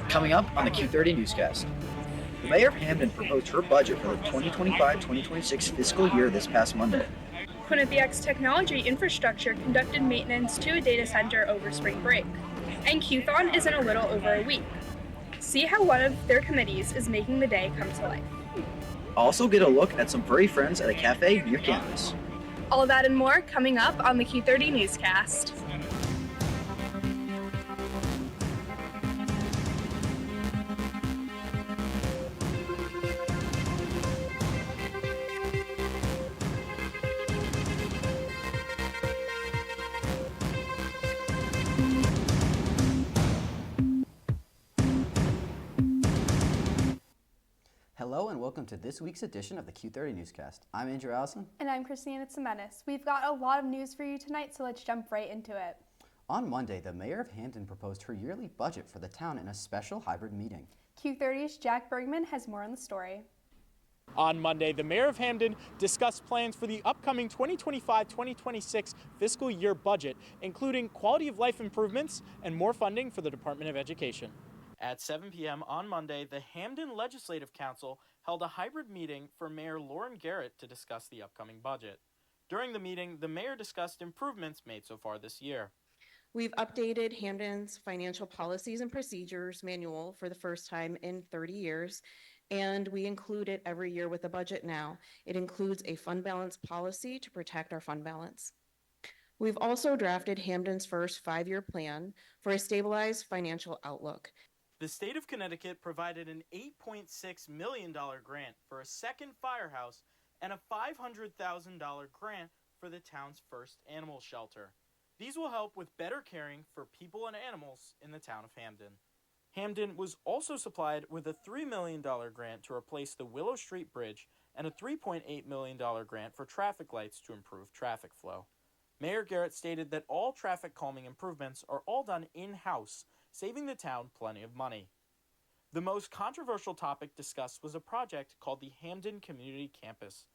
Coming up on the Q30 Newscast. The Mayor of Hamden proposed her budget for the 2025-2026 fiscal year this past Monday. Quinnipiac's technology infrastructure conducted maintenance to a data center over spring break. And QTHON is in a little over a week. See how one of their committees is making the day come to life. Also get a look at some furry friends at a cafe near campus. All that and more coming up on the Q30 Newscast. Hello and welcome to this week's edition of the Q30 Newscast. I'm Andrew Allison. And I'm Christina Tsimenis. We've got a lot of news for you tonight, so let's jump right into it. On Monday, the Mayor of Hamden proposed her yearly budget for the town in a special hybrid meeting. Q30's Jack Bergman has more on the story. On Monday, the Mayor of Hamden discussed plans for the upcoming 2025-2026 fiscal year budget, including quality of life improvements and more funding for the Department of Education. At 7 p.m. on Monday, the Hamden Legislative Council held a hybrid meeting for Mayor Lauren Garrett to discuss the upcoming budget. During the meeting, the mayor discussed improvements made so far this year. We've updated Hamden's Financial Policies and Procedures Manual for the first time in 30 years, and we include it every year with the budget now. It includes a fund balance policy to protect our fund balance. We've also drafted Hamden's first 5-year plan for a stabilized financial outlook. The state of Connecticut provided an $8.6 million grant for a second firehouse and a $500,000 grant for the town's first animal shelter. These will help with better caring for people and animals in the town of Hamden. Hamden was also supplied with a $3 million grant to replace the Willow Street Bridge and a $3.8 million grant for traffic lights to improve traffic flow. Mayor Garrett stated that all traffic calming improvements are all done in-house, saving the town plenty of money. The most controversial topic discussed was a project called the Hamden Community Campus.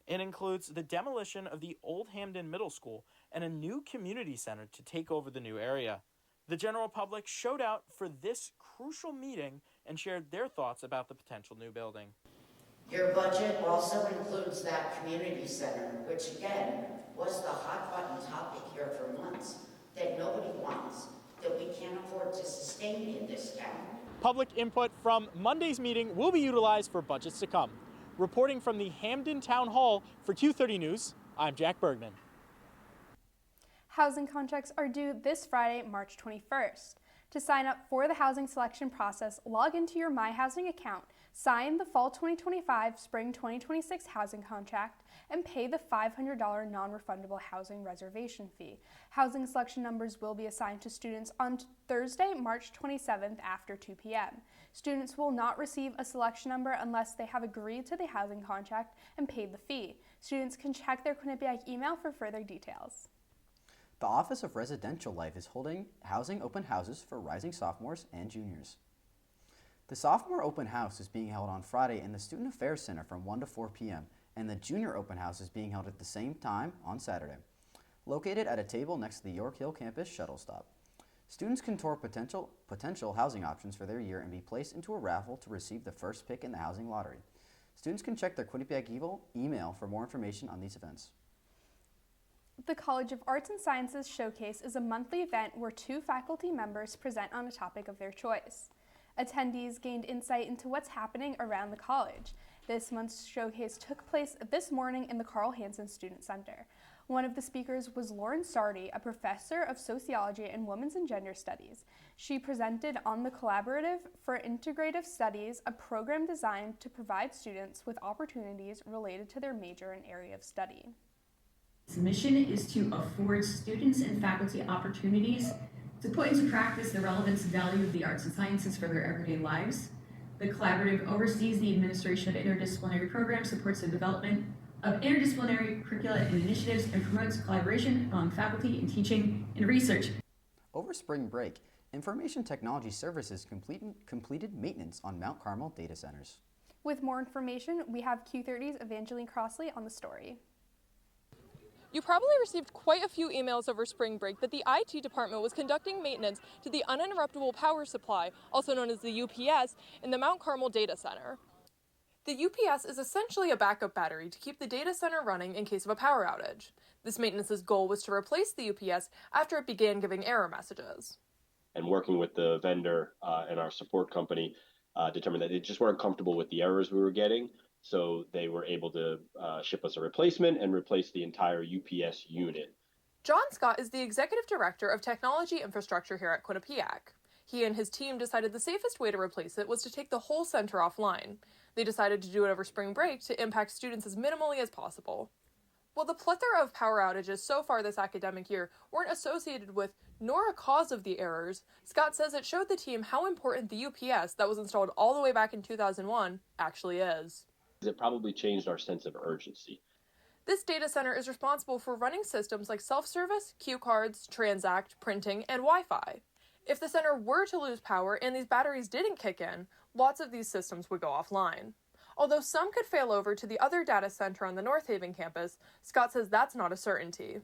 It includes the demolition of the old Hamden Middle School and a new community center to take over the new area. The general public showed out for this crucial meeting and shared their thoughts about the potential new building. Your budget also includes that community center, which again was the hot button topic here for months, that nobody wants, that we can't afford to sustain in this town. Public input from Monday's meeting will be utilized for budgets to come. Reporting from the Hamden Town Hall for Q30 News, I'm Jack Bergman. Housing contracts are due this Friday, March 21st. To sign up for the housing selection process, log into your My Housing account, sign the Fall 2025, Spring 2026 housing contract, and pay the $500 non-refundable housing reservation fee. Housing selection numbers will be assigned to students on Thursday, March 27th after 2 p.m. Students will not receive a selection number unless they have agreed to the housing contract and paid the fee. Students can check their Quinnipiac email for further details. The Office of Residential Life is holding housing open houses for rising sophomores and juniors. The sophomore open house is being held on Friday in the Student Affairs Center from 1 to 4 p.m. and the junior open house is being held at the same time on Saturday, located at a table next to the York Hill campus shuttle stop. Students can tour potential housing options for their year and be placed into a raffle to receive the first pick in the housing lottery. Students can check their Quinnipiac email for more information on these events. The College of Arts and Sciences Showcase is a monthly event where 2 faculty members present on a topic of their choice. Attendees gained insight into what's happening around the college. This month's showcase took place this morning in the Carl Hansen Student Center. One of the speakers was Lauren Sardi, a professor of sociology and women's and gender studies. She presented on the Collaborative for Integrative Studies, a program designed to provide students with opportunities related to their major and area of study. Its mission is to afford students and faculty opportunities to put into practice the relevance and value of the arts and sciences for their everyday lives. The Collaborative oversees the administration of interdisciplinary programs, supports the development of interdisciplinary curricula and initiatives, and promotes collaboration among faculty in teaching and research. Over spring break, Information Technology Services completed maintenance on Mount Carmel data centers. With more information, we have Q30's Evangeline Crossley on the story. You probably received quite a few emails over spring break that the IT department was conducting maintenance to the uninterruptible power supply, also known as the UPS, in the Mount Carmel data center. The UPS is essentially a backup battery to keep the data center running in case of a power outage. This maintenance's goal was to replace the UPS after it began giving error messages. And working with the vendor and our support company determined that they just weren't comfortable with the errors we were getting. So they were able to ship us a replacement and replace the entire UPS unit. John Scott is the Executive Director of Technology Infrastructure here at Quinnipiac. He and his team decided the safest way to replace it was to take the whole center offline. They decided to do it over spring break to impact students as minimally as possible. While the plethora of power outages so far this academic year weren't associated with nor a cause of the errors, Scott says it showed the team how important the UPS that was installed all the way back in 2001 actually is. It probably changed our sense of urgency. This data center is responsible for running systems like self-service, cue cards, Transact, printing, and Wi-Fi. If the center were to lose power and these batteries didn't kick in, lots of these systems would go offline. Although some could fail over to the other data center on the North Haven campus, Scott says that's not a certainty.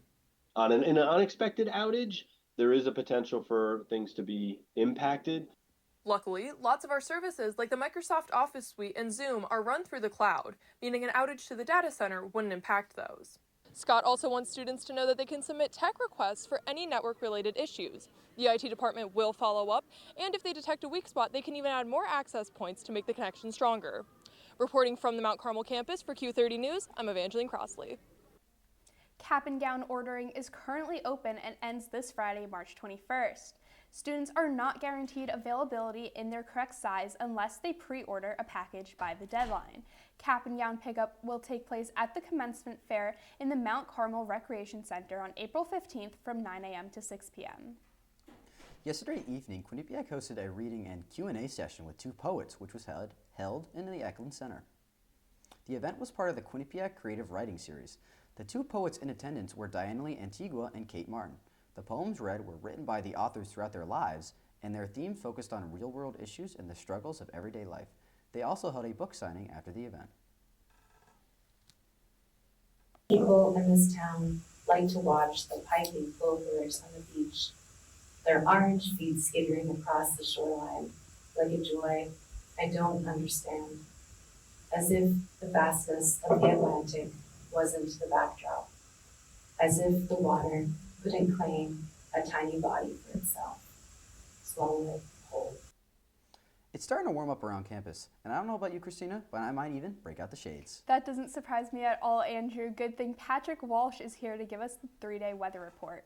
In an unexpected outage, there is a potential for things to be impacted. Luckily, lots of our services, like the Microsoft Office Suite and Zoom, are run through the cloud, meaning an outage to the data center wouldn't impact those. Scott also wants students to know that they can submit tech requests for any network-related issues. The IT department will follow up, and if they detect a weak spot, they can even add more access points to make the connection stronger. Reporting from the Mount Carmel campus for Q30 News, I'm Evangeline Crossley. Cap and gown ordering is currently open and ends this Friday, March 21st. Students are not guaranteed availability in their correct size unless they pre-order a package by the deadline. Cap and gown pickup will take place at the commencement fair in the Mount Carmel Recreation Center on April 15th from 9 a.m. to 6 p.m. Yesterday evening, Quinnipiac hosted a reading and Q&A session with two poets, which was held in the Eklund Center. The event was part of the Quinnipiac Creative Writing Series. The two poets in attendance were Diana Lee Antigua and Kate Martin. The poems read were written by the authors throughout their lives, and their theme focused on real-world issues and the struggles of everyday life. They also held a book signing after the event. People in this town like to watch the piping gophers on the beach, their orange feet skittering across the shoreline like a joy I don't understand, as if the vastness of the Atlantic wasn't the backdrop, as if the water couldn't claim a tiny body for itself, swallow it whole. It's starting to warm up around campus, and I don't know about you, Christina, but I might even break out the shades. That doesn't surprise me at all, Andrew. Good thing Patrick Walsh is here to give us the 3-day weather report.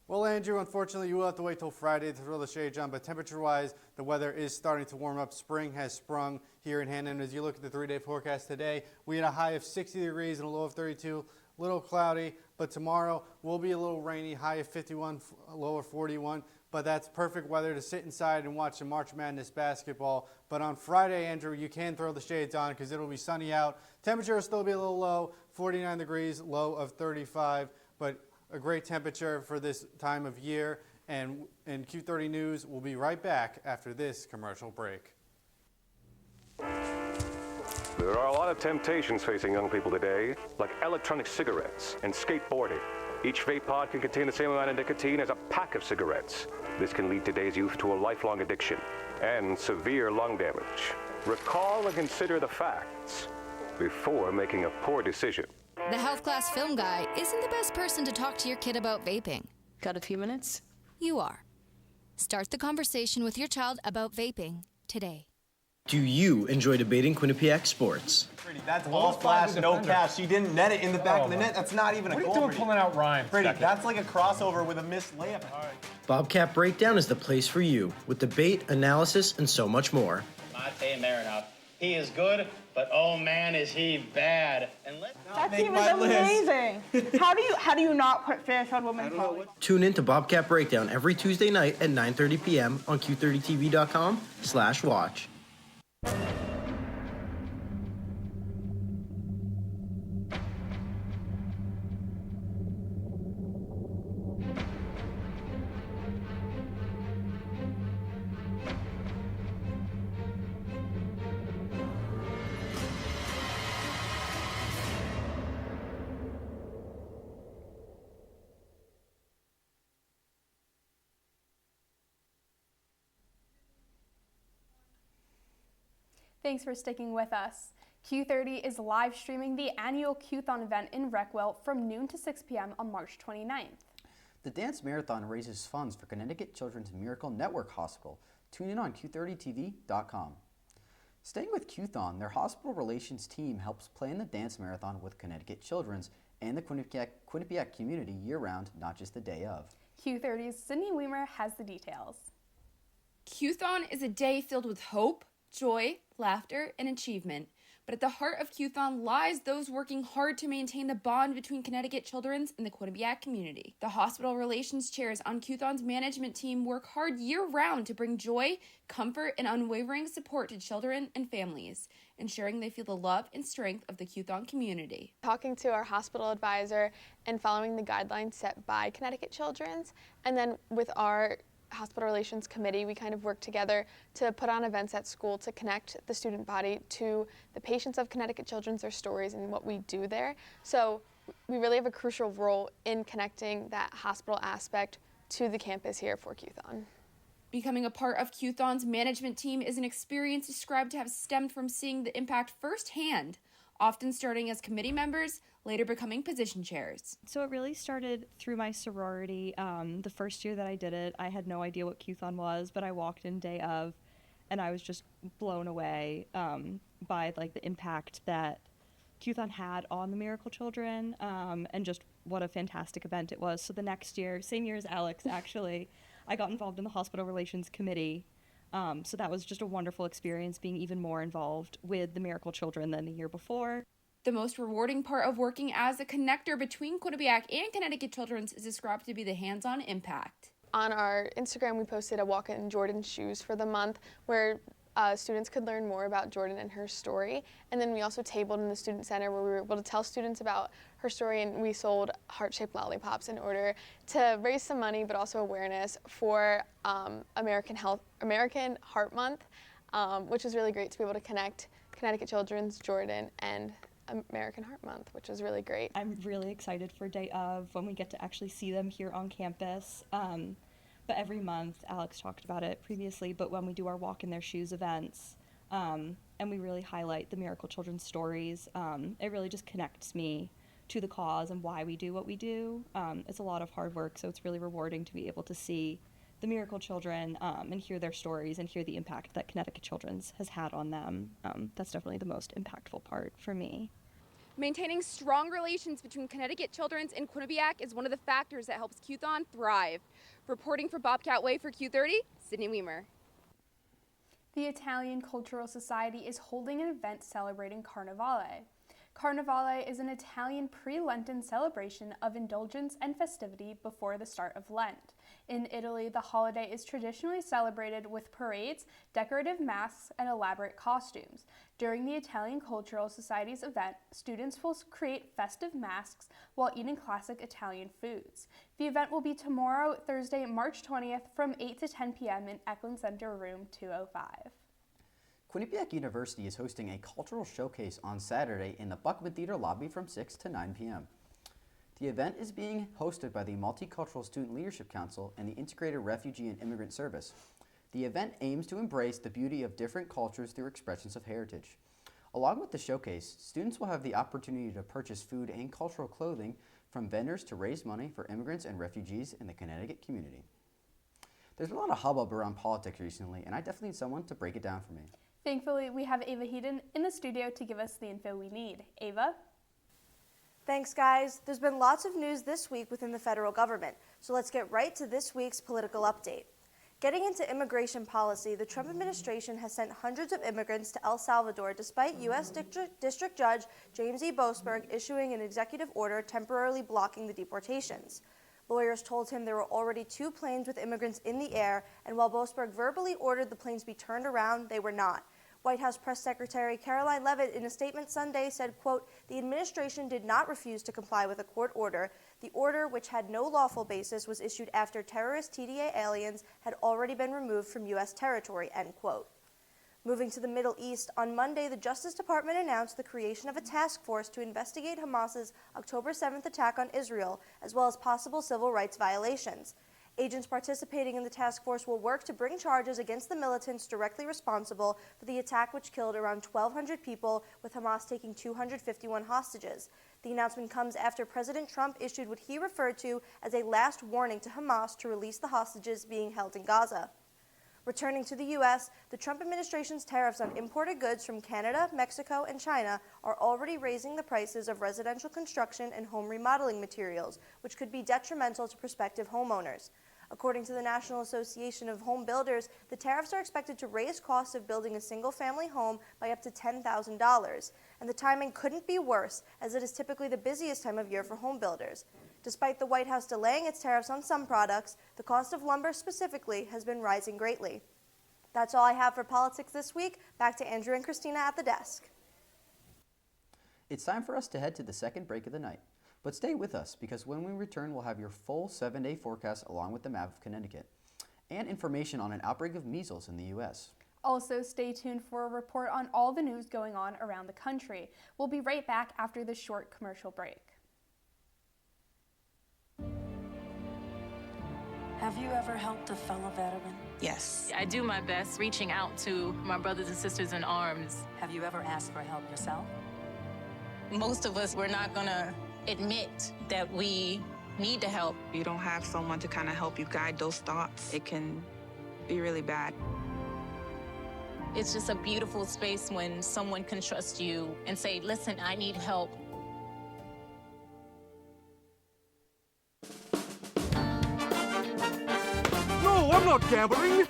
Well, Andrew, unfortunately, you will have to wait till Friday to throw the shades on, but temperature-wise, the weather is starting to warm up. Spring has sprung here in Hamden. As you look at the 3-day forecast today, we had a high of 60 degrees and a low of 32, a little cloudy, but tomorrow will be a little rainy, high of 51, low of 41, but that's perfect weather to sit inside and watch some March Madness basketball. But on Friday, Andrew, you can throw the shades on because it'll be sunny out. Temperature will still be a little low, 49 degrees, low of 35, but a great temperature for this time of year. And in Q30 News, we'll be right back after this commercial break. There are a lot of temptations facing young people today, like electronic cigarettes and skateboarding. Each vape pod can contain the same amount of nicotine as a pack of cigarettes. This can lead today's youth to a lifelong addiction and severe lung damage. Recall and consider the facts before making a poor decision. The health class film guy isn't the best person to talk to your kid about vaping. Got a few minutes? You are. Start the conversation with your child about vaping today. Do you enjoy debating Quinnipiac sports? That's all flash, no catch. She didn't net it in the back of the net. That's not even a goal. What are you doing pulling out rhymes? Brady, that's like a crossover with a missed layup. Bobcat Breakdown is the place for you, with debate, analysis, and so much more. Mate Marinov. He is good, but oh man, is he bad. And that team is amazing. How do you not put Fairfield women's volley? Tune in to Bobcat Breakdown every Tuesday night at 9:30 p.m. on Q30TV.com/watch. Thanks for sticking with us. Q30 is live streaming the annual QTHON event in Reckwell from noon to 6 p.m. on March 29th. The dance marathon raises funds for Connecticut Children's Miracle Network Hospital. Tune in on Q30TV.com. Staying with QTHON, their hospital relations team helps plan the dance marathon with Connecticut Children's and the Quinnipiac community year-round, not just the day of. Q30's Sydney Weimer has the details. QTHON is a day filled with hope, joy, laughter, and achievement. But at the heart of QTHON lies those working hard to maintain the bond between Connecticut Children's and the Quinnipiac community. The hospital relations chairs on QTHON's management team work hard year-round to bring joy, comfort, and unwavering support to children and families, ensuring they feel the love and strength of the QTHON community. Talking to our hospital advisor and following the guidelines set by Connecticut Children's, and then with our hospital relations committee, we kind of work together to put on events at school to connect the student body to the patients of Connecticut Children's, their stories, and what we do there. So we really have a crucial role in connecting that hospital aspect to the campus here for QTHON. Becoming a part of QTHON's management team is an experience described to have stemmed from seeing the impact firsthand, often starting as committee members, later becoming position chairs. So it really started through my sorority. The first year that I did it, I had no idea what QTHON was, but I walked in day of, and I was just blown away by like the impact that QTHON had on the Miracle Children, and just what a fantastic event it was. So the next year, same year as Alex actually, I got involved in the hospital relations committee. So that was just a wonderful experience, being even more involved with the Miracle Children than the year before. The most rewarding part of working as a connector between Quinnipiac and Connecticut Children's is described to be the hands-on impact. On our Instagram, we posted a walk in Jordan's shoes for the month where students could learn more about Jordan and her story. And then we also tabled in the student center where we were able to tell students about her story, and we sold heart-shaped lollipops in order to raise some money but also awareness for American Heart Month, which was really great to be able to connect Connecticut Children's, Jordan, and American Heart Month, which was really great. I'm really excited for day of when we get to actually see them here on campus. But every month, Alex talked about it previously, but when we do our Walk in Their Shoes events, and we really highlight the Miracle Children's stories, it really just connects me to the cause and why we do what we do. It's a lot of hard work, so it's really rewarding to be able to see the Miracle Children and hear their stories and hear the impact that Connecticut Children's has had on them. That's definitely the most impactful part for me. Maintaining strong relations between Connecticut Children's and Quinnipiac is one of the factors that helps QTHON thrive. Reporting for Bobcat Way for Q30, Sydney Weimer. The Italian Cultural Society is holding an event celebrating Carnevale. Carnevale is an Italian pre-Lenten celebration of indulgence and festivity before the start of Lent. In Italy, the holiday is traditionally celebrated with parades, decorative masks, and elaborate costumes. During the Italian Cultural Society's event, students will create festive masks while eating classic Italian foods. The event will be tomorrow, Thursday, March 20th, from 8 to 10 p.m. in Eklund Center, room 205. Quinnipiac University is hosting a cultural showcase on Saturday in the Buckman Theater lobby from 6 to 9 p.m. The event is being hosted by the Multicultural Student Leadership Council and the Integrated Refugee and Immigrant Service. The event aims to embrace the beauty of different cultures through expressions of heritage. Along with the showcase, students will have the opportunity to purchase food and cultural clothing from vendors to raise money for immigrants and refugees in the Connecticut community. There's been a lot of hubbub around politics recently, and I definitely need someone to break it down for me. Thankfully, we have Ava Heaton in the studio to give us the info we need. Ava? Thanks, guys. There's been lots of news this week within the federal government, so let's get right to this week's political update. Getting into immigration policy, the Trump administration has sent hundreds of immigrants to El Salvador despite U.S. District Judge James E. Boasberg issuing an executive order temporarily blocking the deportations. Lawyers told him there were already 2 planes with immigrants in the air, and while Boasberg verbally ordered the planes be turned around, they were not. White House Press Secretary Caroline Leavitt in a statement Sunday said, quote, "The administration did not refuse to comply with a court order. The order, which had no lawful basis, was issued after terrorist TDA aliens had already been removed from U.S. territory," end quote. Moving to the Middle East, on Monday, the Justice Department announced the creation of a task force to investigate Hamas's October 7th attack on Israel, as well as possible civil rights violations. Agents participating in the task force will work to bring charges against the militants directly responsible for the attack which killed around 1,200 people, with Hamas taking 251 hostages. The announcement comes after President Trump issued what he referred to as a last warning to Hamas to release the hostages being held in Gaza. Returning to the U.S., the Trump administration's tariffs on imported goods from Canada, Mexico, and China are already raising the prices of residential construction and home remodeling materials, which could be detrimental to prospective homeowners. According to the National Association of Home Builders, the tariffs are expected to raise costs of building a single-family home by up to $10,000. And the timing couldn't be worse, as it is typically the busiest time of year for home builders. Despite the White House delaying its tariffs on some products, the cost of lumber specifically has been rising greatly. That's all I have for politics this week. Back to Andrew and Christina at the desk. It's time for us to head to the second break of the night. But stay with us, because when we return, we'll have your full 7-day forecast along with the map of Connecticut and information on an outbreak of measles in the U.S. Also, stay tuned for a report on all the news going on around the country. We'll be right back after this short commercial break. Have you ever helped a fellow veteran? Yes. I do my best reaching out to my brothers and sisters in arms. Have you ever asked for help yourself? Most of us, we're not gonna admit that we need to help. You don't have someone to kind of help you guide those thoughts. It can be really bad. It's just a beautiful space when someone can trust you and say, listen, I need help. No, I'm not gambling.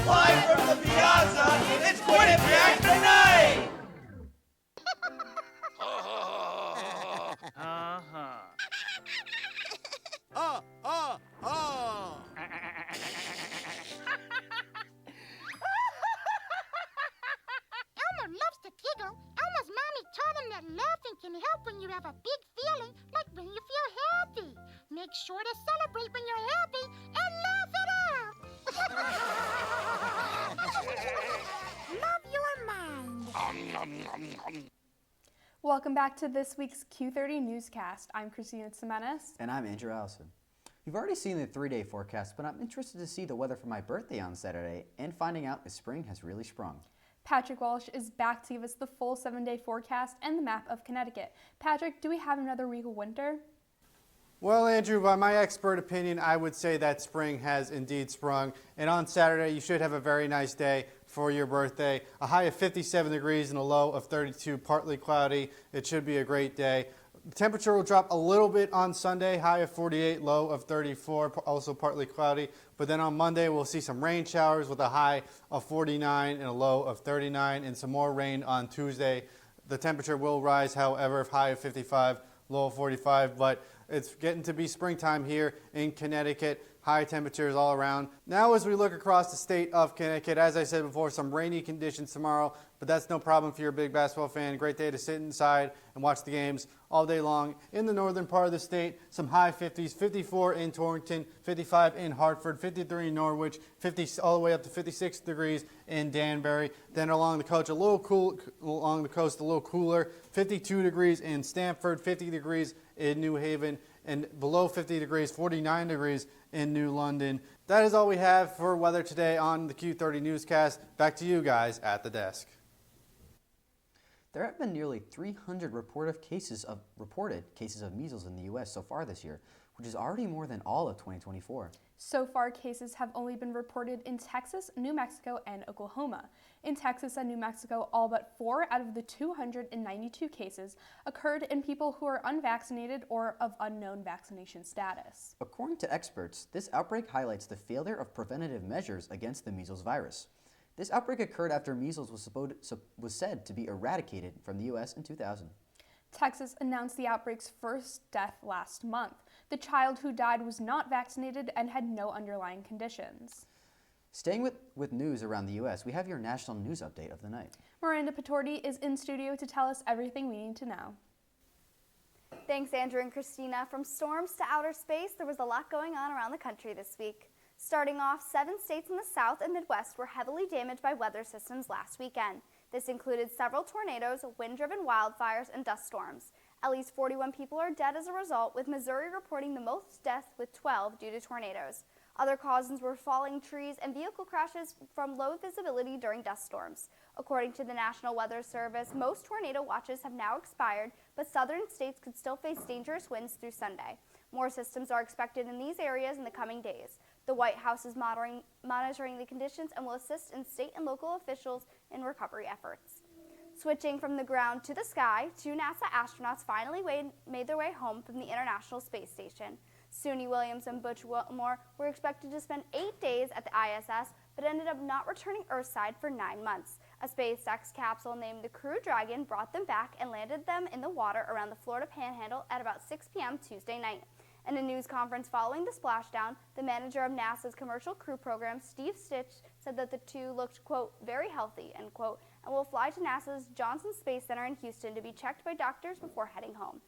Live from the piazza, it's Quinnipiac tonight! Elmer loves to giggle. Elmer's mommy taught him that laughing can help when you have a big feeling, like when you feel happy. Make sure to celebrate when you're happy and laugh it out. Love your mind. Welcome back to this week's Q30 Newscast. I'm Christina Ximenez. And I'm Andrew Allison. You've already seen the 3-day forecast, but I'm interested to see the weather for my birthday on Saturday and finding out if spring has really sprung. Patrick Walsh is back to give us the full 7-day forecast and the map of Connecticut. Patrick, do we have another week of winter? Well, Andrew, by my expert opinion, I would say that spring has indeed sprung. And on Saturday, you should have a very nice day for your birthday. A high of 57 degrees and a low of 32, partly cloudy. It should be a great day. The temperature will drop a little bit on Sunday, high of 48, low of 34, also partly cloudy. But then on Monday, we'll see some rain showers with a high of 49 and a low of 39, and some more rain on Tuesday. The temperature will rise, however, high of 55, low of 45, but it's getting to be springtime here in Connecticut. High temperatures all around. Now as we look across the state of Connecticut, as I said before, some rainy conditions tomorrow, but that's no problem for your big basketball fan. Great day to sit inside and watch the games all day long. In the northern part of the state, some high 50s, 54 in Torrington, 55 in Hartford, 53 in Norwich, 50 all the way up to 56 degrees in Danbury. Then along the coast, a little cooler, 52 degrees in Stamford, 50 degrees in New Haven, and below 50 degrees, 49 degrees in New London. That is all we have for weather today on the Q30 Newscast. Back to you guys at the desk. There have been nearly 300 reported cases of measles in the U.S. so far this year, which is already more than all of 2024. So far, cases have only been reported in Texas, New Mexico, and Oklahoma. In Texas and New Mexico, all but 4 out of the 292 cases occurred in people who are unvaccinated or of unknown vaccination status. According to experts, this outbreak highlights the failure of preventative measures against the measles virus. This outbreak occurred after measles was said to be eradicated from the U.S. in 2000. Texas announced the outbreak's first death last month. The child who died was not vaccinated and had no underlying conditions. Staying with news around the U.S., we have your national news update of the night. Miranda Patorti is in studio to tell us everything we need to know. Thanks, Andrew and Christina. From storms to outer space, there was a lot going on around the country this week. Starting off, 7 states in the South and Midwest were heavily damaged by weather systems last weekend. This included several tornadoes, wind-driven wildfires, and dust storms. At least 41 people are dead as a result, with Missouri reporting the most deaths with 12 due to tornadoes. Other causes were falling trees and vehicle crashes from low visibility during dust storms. According to the National Weather Service, most tornado watches have now expired, but southern states could still face dangerous winds through Sunday. More systems are expected in these areas in the coming days. The White House is monitoring the conditions and will assist in state and local officials in recovery efforts. Switching from the ground to the sky, 2 NASA astronauts finally made their way home from the International Space Station. Suni Williams and Butch Wilmore were expected to spend 8 days at the ISS, but ended up not returning Earthside for 9 months. A SpaceX capsule named the Crew Dragon brought them back and landed them in the water around the Florida Panhandle at about 6 p.m. Tuesday night. In a news conference following the splashdown, the manager of NASA's Commercial Crew Program, Steve Stitch, said that the two looked, quote, very healthy, end quote, and will fly to NASA's Johnson Space Center in Houston to be checked by doctors before heading home.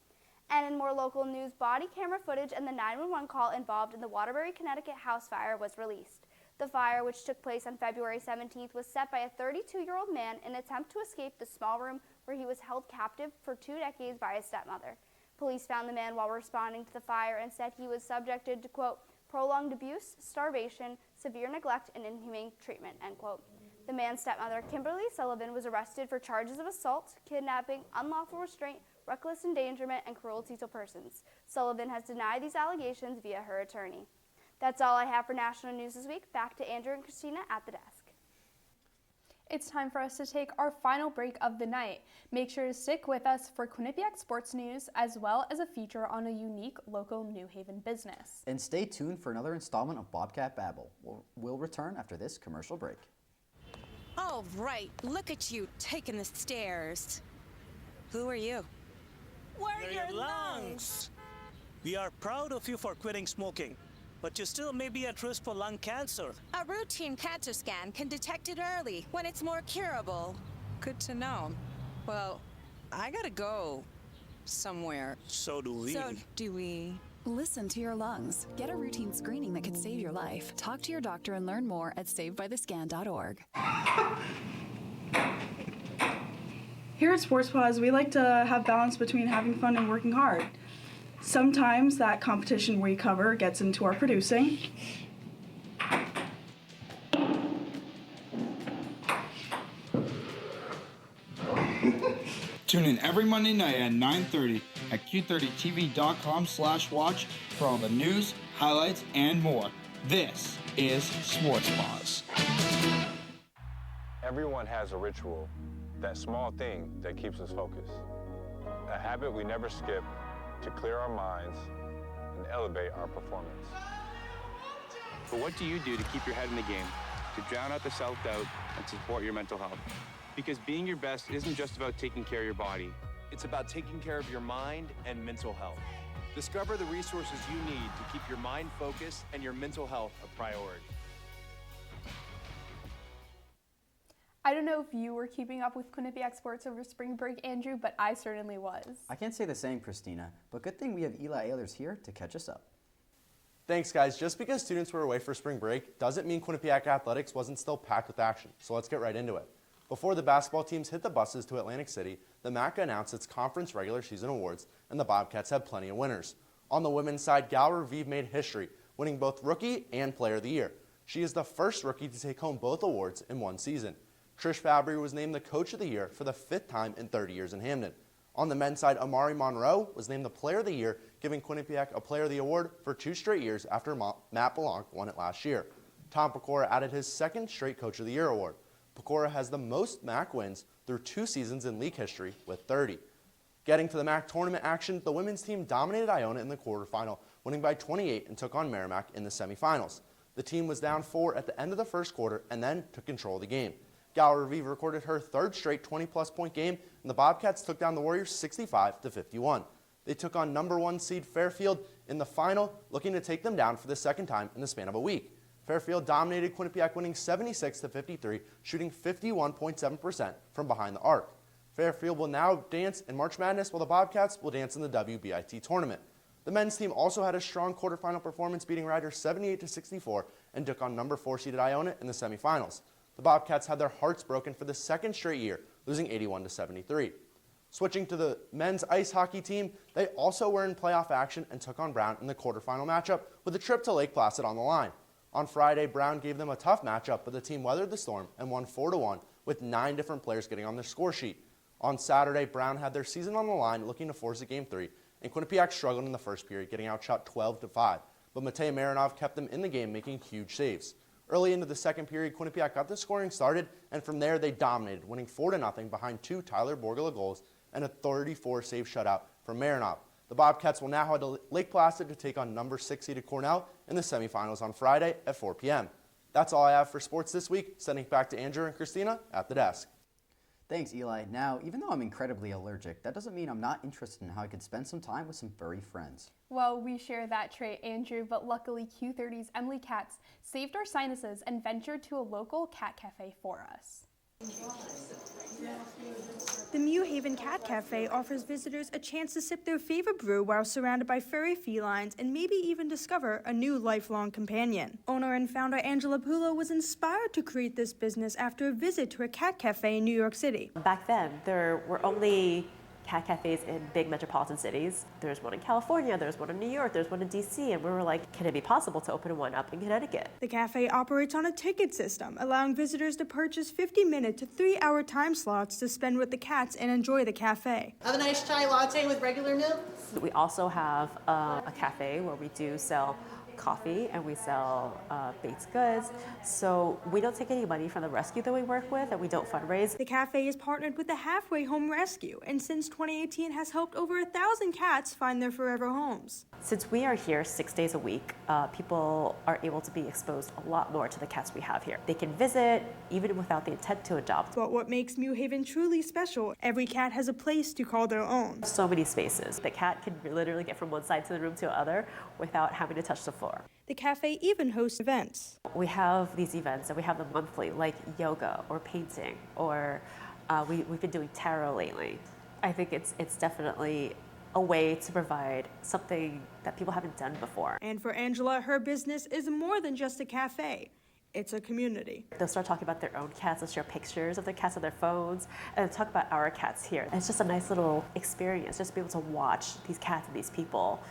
And in more local news, body camera footage and the 911 call involved in the Waterbury, Connecticut house fire was released. The fire, which took place on February 17th, was set by a 32-year-old man in an attempt to escape the small room where he was held captive for 2 decades by his stepmother. Police found the man while responding to the fire and said he was subjected to, quote, prolonged abuse, starvation, severe neglect, and inhumane treatment, end quote. The man's stepmother, Kimberly Sullivan, was arrested for charges of assault, kidnapping, unlawful restraint, reckless endangerment, and cruelty to persons. Sullivan has denied these allegations via her attorney. That's all I have for national news this week. Back to Andrew and Christina at the desk. It's time for us to take our final break of the night. Make sure to stick with us for Quinnipiac sports news, as well as a feature on a unique local New Haven business. And stay tuned for another installment of Bobcat Babble. We'll return after this commercial break. All right, look at you taking the stairs. Who are you? We're your lungs. We are proud of you for quitting smoking, but you still may be at risk for lung cancer. A routine cancer scan can detect it early when it's more curable. Good to know. Well, I gotta go somewhere. So do we. Listen to your lungs. Get a routine screening that could save your life. Talk to your doctor and learn more at savedbythescan.org. Here at Sports Pause, we like to have balance between having fun and working hard. Sometimes that competition we cover gets into our producing. Tune in every Monday night at 9:30 at Q30TV.com/watch for all the news, highlights, and more. This is Sports Pause. Everyone has a ritual, that small thing that keeps us focused. A habit we never skip to clear our minds and elevate our performance. But what do you do to keep your head in the game, to drown out the self-doubt and support your mental health? Because being your best isn't just about taking care of your body. It's about taking care of your mind and mental health. Discover the resources you need to keep your mind focused and your mental health a priority. I don't know if you were keeping up with Quinnipiac sports over spring break, Andrew, but I certainly was. I can't say the same, Christina, but good thing we have Eli Ehlers here to catch us up. Thanks, guys. Just because students were away for spring break doesn't mean Quinnipiac athletics wasn't still packed with action, so let's get right into it. Before the basketball teams hit the buses to Atlantic City, the MAC announced its conference regular season awards, and the Bobcats had plenty of winners. On the women's side, Gal Raviv made history, winning both Rookie and Player of the Year. She is the first rookie to take home both awards in one season. Trish Fabry was named the Coach of the Year for the 5th time in 30 years in Hamden. On the men's side, Amari Monroe was named the Player of the Year, giving Quinnipiac a Player of the Award for 2 straight years after Matt Blanc won it last year. Tom Pecora added his 2nd straight Coach of the Year award. Pecora has the most MAC wins through 2 seasons in league history with 30. Getting to the MAC tournament action, the women's team dominated Iona in the quarterfinal, winning by 28 and took on Merrimack in the semifinals. The team was down 4 at the end of the first quarter and then took control of the game. Gal Raviv recorded her 3rd straight 20-plus point game, and the Bobcats took down the Warriors 65-51. They took on number 1 seed Fairfield in the final, looking to take them down for the 2nd time in the span of a week. Fairfield dominated Quinnipiac, winning 76-53, shooting 51.7% from behind the arc. Fairfield will now dance in March Madness, while the Bobcats will dance in the WBIT tournament. The men's team also had a strong quarterfinal performance, beating Ryder 78-64 and took on number 4 seeded Iona in the semifinals. The Bobcats had their hearts broken for the second straight year, losing 81-73. Switching to the men's ice hockey team, they also were in playoff action and took on Brown in the quarterfinal matchup with a trip to Lake Placid on the line. On Friday, Brown gave them a tough matchup, but the team weathered the storm and won 4-1 with 9 different players getting on their score sheet. On Saturday, Brown had their season on the line looking to force a Game 3, and Quinnipiac struggled in the first period, getting outshot 12-5, but Matej Marinov kept them in the game, making huge saves. Early into the second period, Quinnipiac got the scoring started, and from there they dominated, winning 4-0 behind 2 Tyler Borgala goals and a 34-save shutout from Marinov. The Bobcats will now head to Lake Placid to take on number 6 seeded Cornell in the semifinals on Friday at 4 p.m. That's all I have for sports this week. Sending it back to Andrew and Christina at the desk. Thanks, Eli. Now, even though I'm incredibly allergic, that doesn't mean I'm not interested in how I could spend some time with some furry friends. Well, we share that trait, Andrew, but luckily Q30's Emily Katz saved our sinuses and ventured to a local cat cafe for us. The New Haven Cat Cafe offers visitors a chance to sip their favorite brew while surrounded by furry felines and maybe even discover a new lifelong companion. Owner and founder Angela Pulo was inspired to create this business after a visit to a cat cafe in New York City. Back then, there were only cat cafes in big metropolitan cities. There's one in California, there's one in New York, there's one in DC, and we were like, can it be possible to open one up in Connecticut? The cafe operates on a ticket system, allowing visitors to purchase 50-minute to 3-hour time slots to spend with the cats and enjoy the cafe. Have a nice chai latte with regular milk. We also have a cafe where we do sell coffee and we sell baked goods. So we don't take any money from the rescue that we work with, and we don't fundraise. The cafe is partnered with the Halfway Home Rescue, and since 2018 has helped over 1,000 cats find their forever homes. Since we are here 6 days a week, people are able to be exposed a lot more to the cats we have here. They can visit even without the intent to adopt. But what makes New Haven truly special, every cat has a place to call their own. So many spaces. The cat can literally get from one side to the room to the other without having to touch the floor. The cafe even hosts events. We have these events, and we have them monthly, like yoga or painting, or we've been doing tarot lately. I think it's definitely a way to provide something that people haven't done before. And for Angela, her business is more than just a cafe. It's a community. They'll start talking about their own cats, they'll share pictures of their cats on their phones, and talk about our cats here. And it's just a nice little experience, just to be able to watch these cats and these people,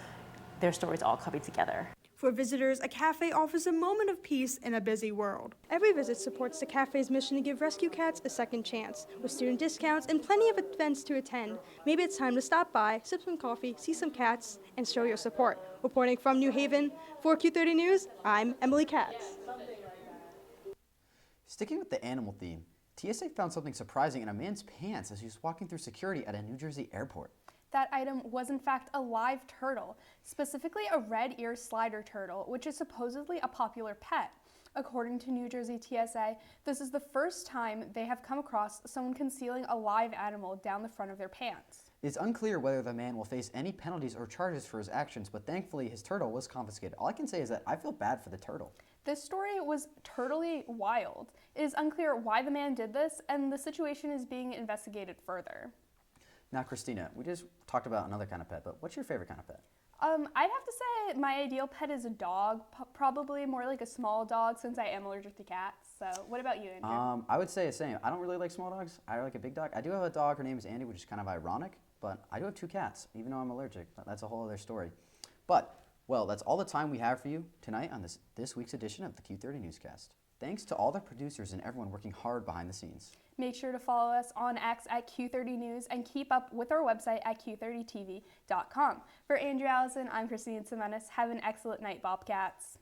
their stories all coming together. For visitors, a cafe offers a moment of peace in a busy world. Every visit supports the cafe's mission to give rescue cats a second chance. With student discounts and plenty of events to attend, maybe it's time to stop by, sip some coffee, see some cats, and show your support. Reporting from New Haven, for Q30 News, I'm Emily Katz. Sticking with the animal theme, TSA found something surprising in a man's pants as he was walking through security at a New Jersey airport. That item was in fact a live turtle, specifically a red ear slider turtle, which is supposedly a popular pet. According to New Jersey TSA, this is the first time they have come across someone concealing a live animal down the front of their pants. It's unclear whether the man will face any penalties or charges for his actions, but thankfully his turtle was confiscated. All I can say is that I feel bad for the turtle. This story was totally wild. It is unclear why the man did this, and the situation is being investigated further. Now, Christina, we just talked about another kind of pet, but what's your favorite kind of pet? I'd have to say my ideal pet is a dog, probably more like a small dog since I am allergic to cats. So what about you, Andrew? I would say the same. I don't really like small dogs. I like a big dog. I do have a dog. Her name is Andy, which is kind of ironic, but I do have 2 cats, even though I'm allergic. That's a whole other story. But, well, that's all the time we have for you tonight on this week's edition of the Q30 Newscast. Thanks to all the producers and everyone working hard behind the scenes. Make sure to follow us on X at Q30 News and keep up with our website at Q30TV.com. For Andrew Allison, I'm Christine Semenis. Have an excellent night, Bobcats.